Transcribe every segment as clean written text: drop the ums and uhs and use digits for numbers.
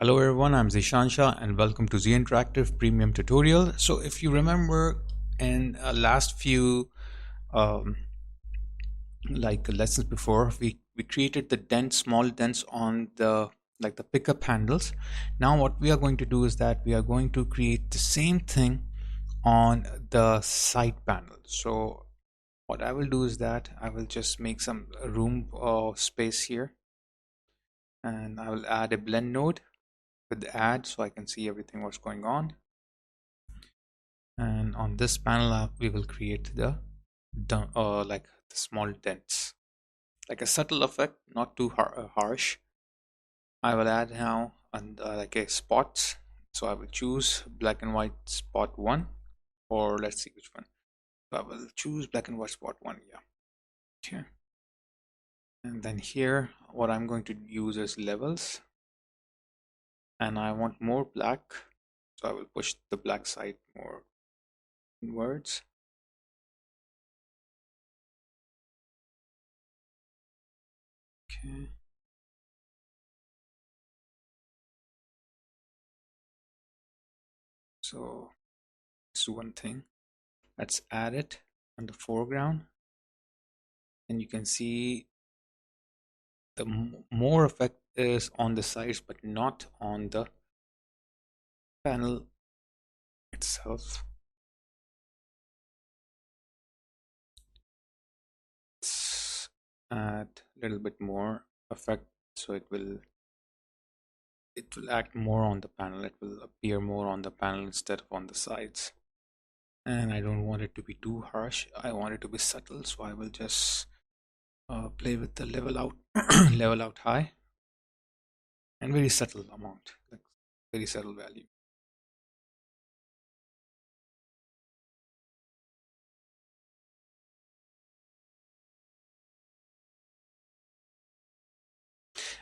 Hello everyone, I'm Zishan Shah and welcome to Z Interactive Premium Tutorial. So if you remember in last few um, lessons before, we created the dents, small dents on the pickup handles. Now what we are going to do is that we are going to create the same thing on the side panel. So what I will do is that I will just make some room space here, and I will add a blend node with the add so I can see everything what's going on. And on this panel we will create the small dents, like a subtle effect, not too harsh. I will add now like a spots, so I will choose black and white spot 1, or let's see which one. So I will choose black and white spot 1. Yeah, here. And then here what I'm going to use is levels, and I want more black, so I will push the black side more inwards. Okay. So let's do one thing. Let's add it on the foreground, and you can see the more effect is on the sides but not on the panel itself. Let's add a little bit more effect so it will act more on the panel. It will appear more on the panel instead of on the sides. And I don't want it to be too harsh. I want it to be subtle, so I will just play with the level out level out high, and very subtle amount, like very subtle value.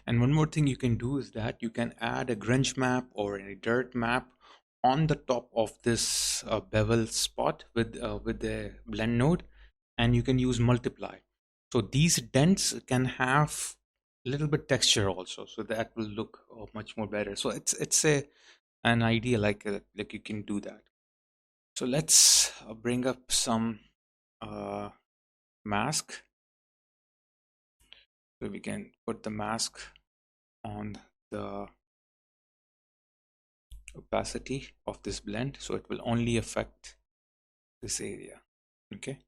And one more thing you can do is that you can add a grunge map or a dirt map on the top of this bevel spot with the blend node, and you can use multiply. So these dents can have a little bit texture also, so that will look much more better. So it's an idea like you can do that. So let's bring up some mask, so we can put the mask on the opacity of this blend, so it will only affect this area. Okay,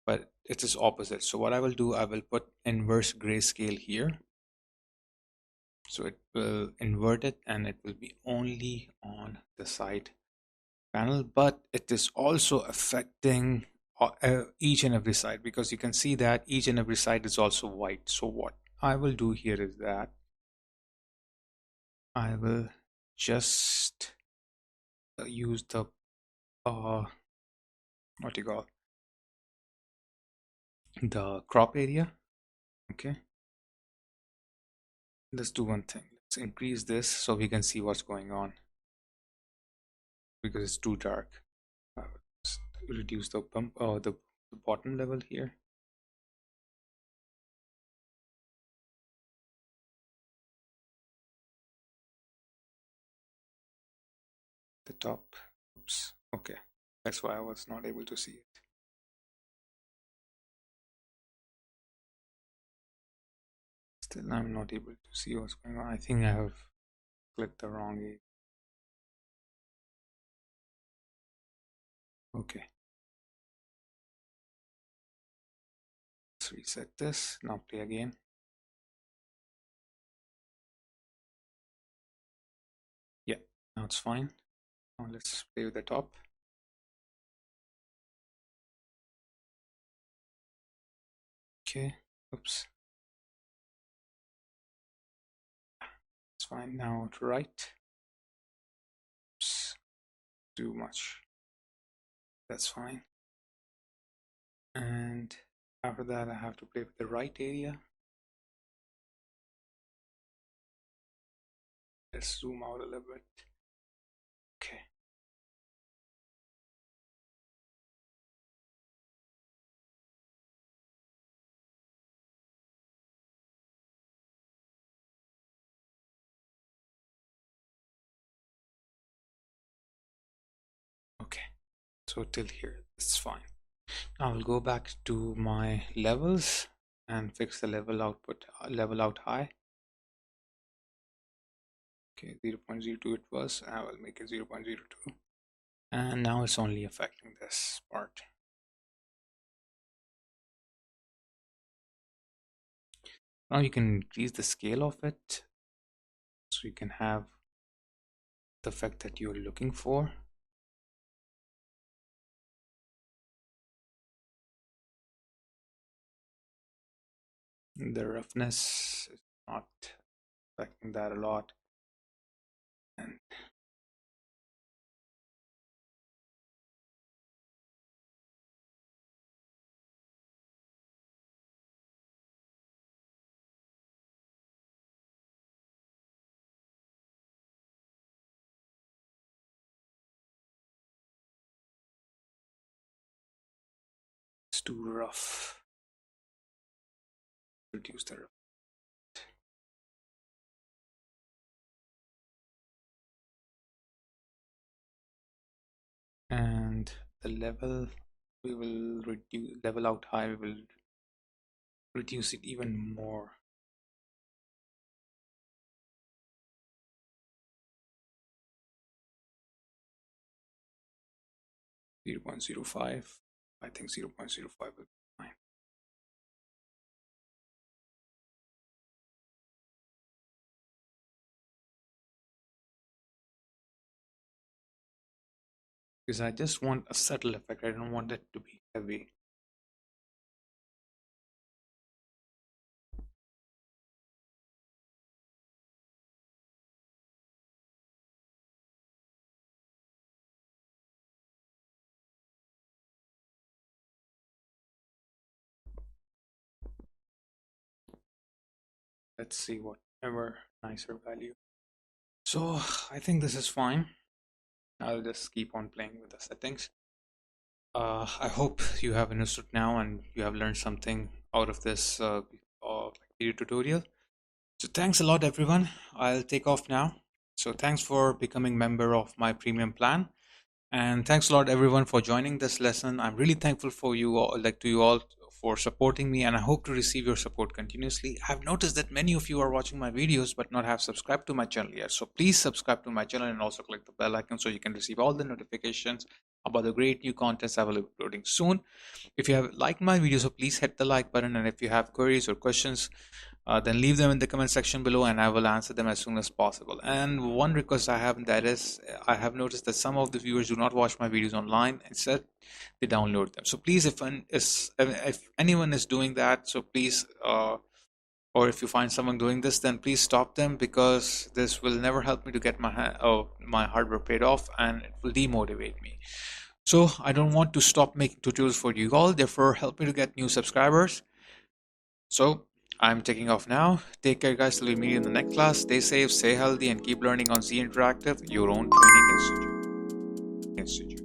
but it is opposite. So what I will do, I will put inverse grayscale here, so it will invert it and it will be only on the side panel, but it is also affecting each and every side, because you can see that each and every side is also white. So what I will do here is that I will just use the what you call the crop area. Okay, let's do one thing. Let's increase this so we can see what's going on, because it's too dark. Let's reduce the the bottom level here. The top. Oops. Okay, that's why I was not able to see it. Still, I'm not able to see what's going on. I think I have clicked the wrong area. Okay. Let's reset this. Now play again. Yeah, now it's fine. Now let's play with the top. Okay. Oops. It's fine. Now to right. Oops. Too much. That's fine. And after that, I have to play with the right area. Let's zoom out a little bit. Okay. So till here, it's fine. Now I'll go back to my levels and fix the level output, level out high. Okay, 0.02 it was. I will make it 0.02. And now it's only affecting this part. Now you can increase the scale of it so you can have the effect that you're looking for. The roughness is not affecting that a lot. And it's too rough. Reduce the rough. And the level, we will reduce level out high, we will reduce it even more. Zero 0.05. I think 0.05 will be fine. Because I just want a subtle effect. I don't want it to be heavy. Let's see whatever nicer value. So I think this is fine. I'll just keep on playing with the settings. I hope you have understood now and you have learned something out of this video tutorial. So thanks a lot, everyone. I'll take off now. So thanks for becoming member of my premium plan. And thanks a lot, everyone, for joining this lesson. I'm really thankful for you all, to you all for supporting me, and I hope to receive your support continuously. I've noticed that many of you are watching my videos but not have subscribed to my channel yet. So please subscribe to my channel and also click the bell icon so you can receive all the notifications about the great new contents I will be uploading soon. If you have liked my video, so please hit the like button, and if you have queries or questions, then leave them in the comment section below and I will answer them as soon as possible. And one request I have, that is, I have noticed that some of the viewers do not watch my videos online. Instead, they download them. So please, if anyone is doing that, so please, or if you find someone doing this, then please stop them, because this will never help me to get my hard work paid off, and it will demotivate me. So I don't want to stop making tutorials for you all. Therefore, help me to get new subscribers. So I'm taking off now. Take care, guys, till we meet in the next class. Stay safe, stay healthy, and keep learning on Z Interactive, your own training institute.